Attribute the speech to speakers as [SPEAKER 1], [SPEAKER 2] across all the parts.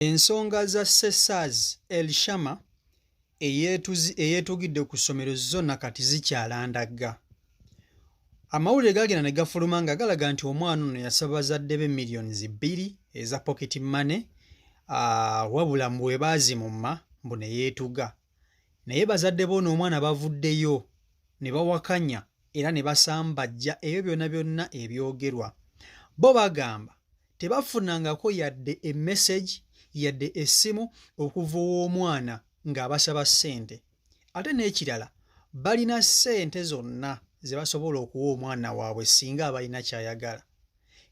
[SPEAKER 1] Ensonga za Sesaz Elshama eyeetugidde ku ssomero zonna kati zikyalandagga. Amawulire gaagenda ne gafuluma nga galaga nti omwana ono yasaba bazadde be millions 2 eza pocket money wabula mbwe baazimumma mbu ne yeetuga. Naye bazadde b'ono omwana bavuddeyo ne bawakanya era ne basambajja ebyo byonna ebyogerwa. Bo bagamba tebafunangako yadde message yadde essimu okuva omwana ng'abasaba ssente. Ate n'ekirala balina ssente zonna ze basobola okuwa omwana waabwe singa abalina kyayagala.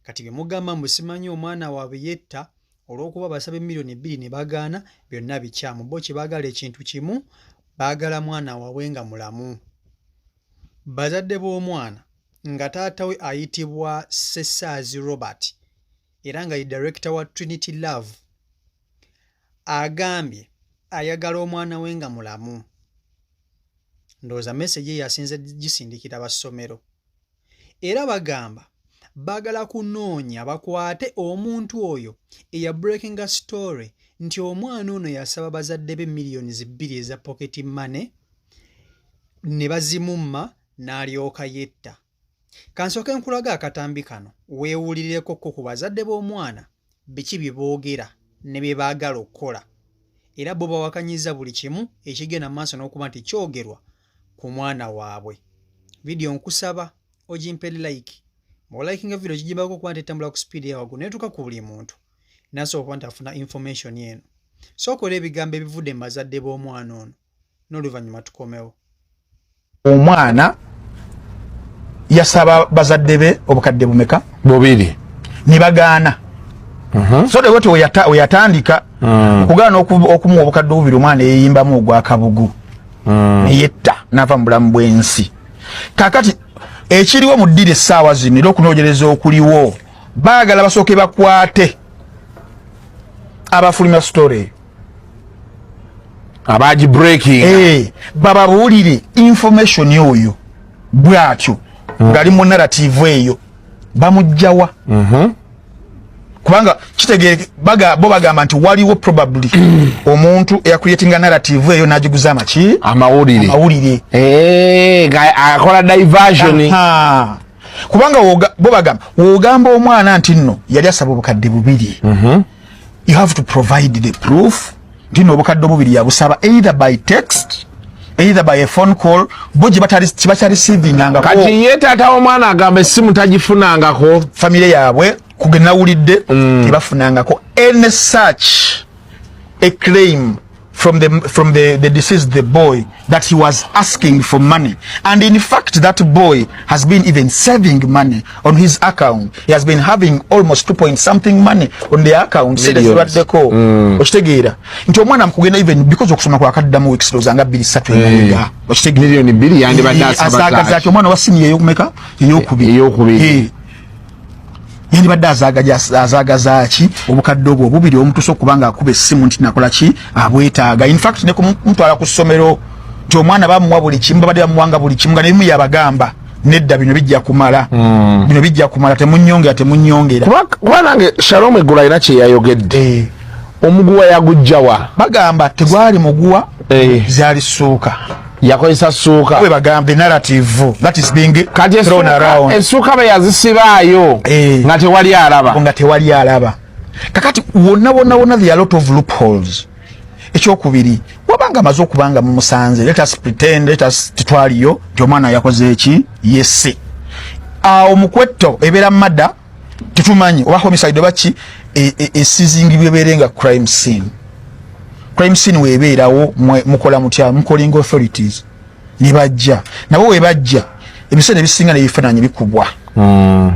[SPEAKER 1] Kati bye mugamba mbu simanyi omwana waabwe yetta olw'okuba basabe million 2 ne bagaana byonna bikyamu. Bo kye baagala ekintu kimu, baagala mwana waabwe nga mulamu. Bazadde b'omwana nga taata we ayitibwa Sesaz Robert era nga ye director wa Trinity Love agambye ayagala omwana we nga mulamu. Ndowooza message yasinze gisindikira bassomero. Era bagamba baagala kunoonya bakwate omuntu oyo eya breaking a story nti omwana ono yasaba bazadde be millions 2 eza pocket money ne bazimumma n'alyoka yetta. Kansooke nkulaga akatambi kano weewulirireko ku bazadde b'omwana biki bye boogera ne bye baagala okukola. Era bo bawakanyiza buli kimu ekigenda maaso n'okuba nti kyogerwa ku mwana waabwe. Video nkusaba ogimpe like. Bw'olikinga video kigimbako kuba nti etambula ku speed ya waggulu netuuka ku buli muntu n'asooka nti afuna information yeno. Sookola ebigambo ebivudde mu bazadde b'omwana ono n'oluvannyuma tukomewo.
[SPEAKER 2] Omwana yasaba bazadde be obukadde bumeka 2 ne bagaana. So de wote oyatandika okugaana okumuwa obukadde 2 omwana yeyimbamu ogwakabugu yetta nava mu bulamu bw'ensi. Kakati ekiriwo mu ddire essaawa zino era okunoonyereza okuliwo baagala basooke bakwate abafulumya story
[SPEAKER 3] abaji breaking
[SPEAKER 2] bababuulire information oyo bwatyo ngali mu narrative eyo bamujjawa. Kubanga kitegere bo bagamba nti waliwo probably omuntu eyakreatinga narrative eyo n'agiguza amawulire
[SPEAKER 3] akola diversion.
[SPEAKER 2] Kubanga bo bagamba wogamba omwana nti nno yali asaba obukadde 2 you have to provide the proof nti no obukadde 2 yabusaba either by text either by a phone call boje batali receiving ngako.
[SPEAKER 3] Kati ye taata omwana agamba essimu tagifunangako
[SPEAKER 2] family yaabwe kugena wulidde tebafunangako any such a claim from the deceased the boy that he was asking for money, and in fact that boy has been even saving money on his account. He has been having almost 2 point something money on the account. Okitegeera nti omwana mukugenda even because okusoma kwa kaddamu weeks lozanga 2-3 emabega okitegeera
[SPEAKER 3] million 2 yandi badasa
[SPEAKER 2] asakaza omwana wasini eyokumeka eyokubiri yandi badde azagaza ki obukadde obwo 2 omutuso kubanga akuba essimu nti nakola ki abwetaaga. In fact ne kumutwala ku ssomero nti omwana bamuwa buli kimu babadde bamuwanga buli kimu nga nebimu yabagamba nedda bino bijja kumala temunyongera
[SPEAKER 3] kuba nange Shalom Egula ina kye yayogedde omuguwa yagujjawa bagamba
[SPEAKER 2] tegwali muguwa zali suuka
[SPEAKER 3] yakozesa suuka
[SPEAKER 2] we bagambe narrative that is being thrown around.
[SPEAKER 3] Ensuuka be yazisibaayo nga tewali alaba.
[SPEAKER 2] Kakati wonna there are a lot of loopholes. Ekyokubiri wabanga maze okubanga mu musanze let us pretend titwaliyo nti omwana yakoze eki yesse omukwetto ebeera madda titumanyi oba homicide oba ki esizing bwebeerenga crime scene webeerawo mukola mutya mukolinga authorities ne bajja nabo webajja ebiseera ebisinga nebifaananyi bikubwa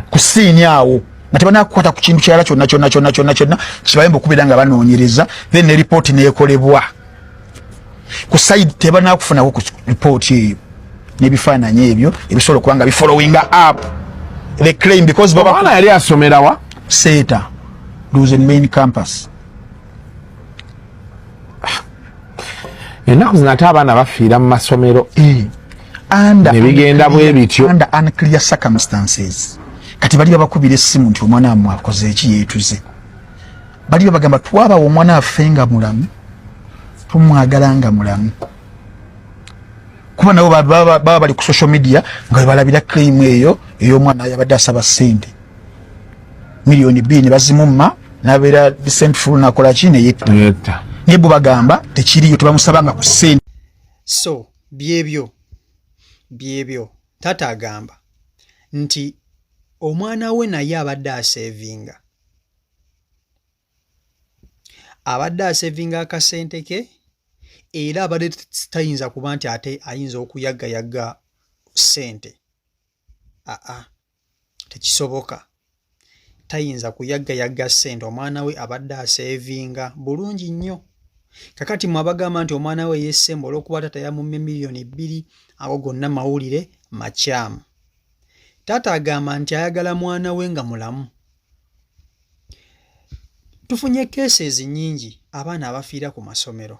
[SPEAKER 2] ku siini awo nga tebanakukwata ku kintu kyala kyonna kibayamba okubeera nga banoonyereza then ne report neekolebwa ku side tebanakufunako ku report eyo n'ebifaananyi ebyo ebisobola okuba nga bifollowing up the claim because
[SPEAKER 3] omwana yali asomerawa
[SPEAKER 2] Seta Luzen main campus.
[SPEAKER 3] Ennaku zino ate abaana bafiira mu masomero nebigenda bwe bityo
[SPEAKER 2] under unclear circumstances. Kati bali babakubira essimu nti omwana amwe akoze eki yeetuze bali bagamba twaba omwana affe nga mulamu tumwagala nga mulamu kuba nabo baba bali ku social media nga balabira claim eyo ey'omwana yabadde asaba ssente milioni 2 bazimumma nabeera resentful nakola ki neyetta naye bwe bagamba tekiriyo tebamusabanga ku ssente.
[SPEAKER 1] So byebyo taata agamba nti omwana we naye abadde asevinga akasente ke era abadde tayinza kuba nti ate ayinza okuyaggayaga ssente. Tekisoboka, tayinza kuyaggayaga ssente. Omwana we abadde asevinga bulungi nnyo. Kakati mwabagamba nti omwana we yesemba olw'okuba taata yamumme milioni 2, ago gonna mawulire makyamu. Taata agamba nti ayagala mwana we nga mulamu. Tufunye cases nnyingi abaana abafiira ku masomero.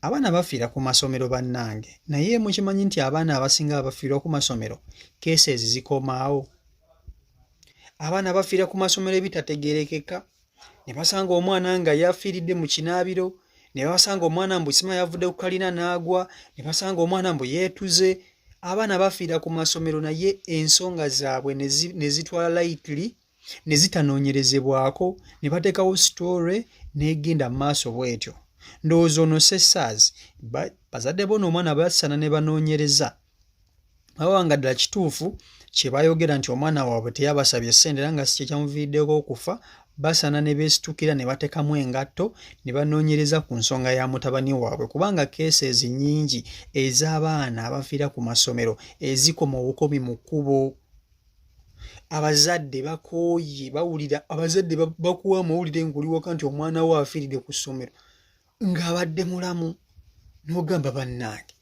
[SPEAKER 1] Abaana bafiira ku masomero bannange, naye mukimanyi nti abaana abasinga abafiira ku masomero cases zikomaawo. Abaana bafiira ku masomero ebitategeerekeka, ne basanga omwana nga yafiiridde mu kinaabiro, ne basanga omwana mbu sima yavudde ku kalina n'agwa, ne basanga omwana mbu yeetuze. Abaana bafiira ku masomero naye ensonga zaabwe ne zitwala lightly, ne zitanoonyerezebwako, ne bateekawo story n'egenda mu maaso bw'etyo. Ndowooza ono Sessazi bazadde bono omwana basana ne banoonyereza awanga ddala kituufu kye bayogera nti omwana waabwe teyabasabye ssente era nga si kye kyamuviiriddeko okufa. Basana ne beesitukira ne bateekamu engatto ne banoonyereza ku nsonga ya mutabani waabwe, kubanga cases nnyingi ez'abaana abafiira ku masomero ezikoma obukomi mu kkubo. Abazadde bakooye bawulira, abazadde bakuwa amawulire ng'oliwoka nti omwana we afiiridde ku ssomero ng'abadde mulamu, n'ogamba bannange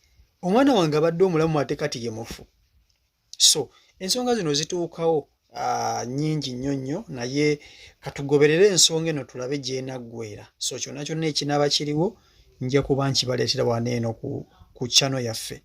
[SPEAKER 1] omwana wange abadde omulamu ate kati ye mufu. So ensonga zino zituukawo nnyingi nnyo, naye katugoberere ensonga eno tulabe gy'enaggweera. So kyonna kyonna ekinaaba kiriwo nja kuba nkibaleetera wano eno ku channel yaffe.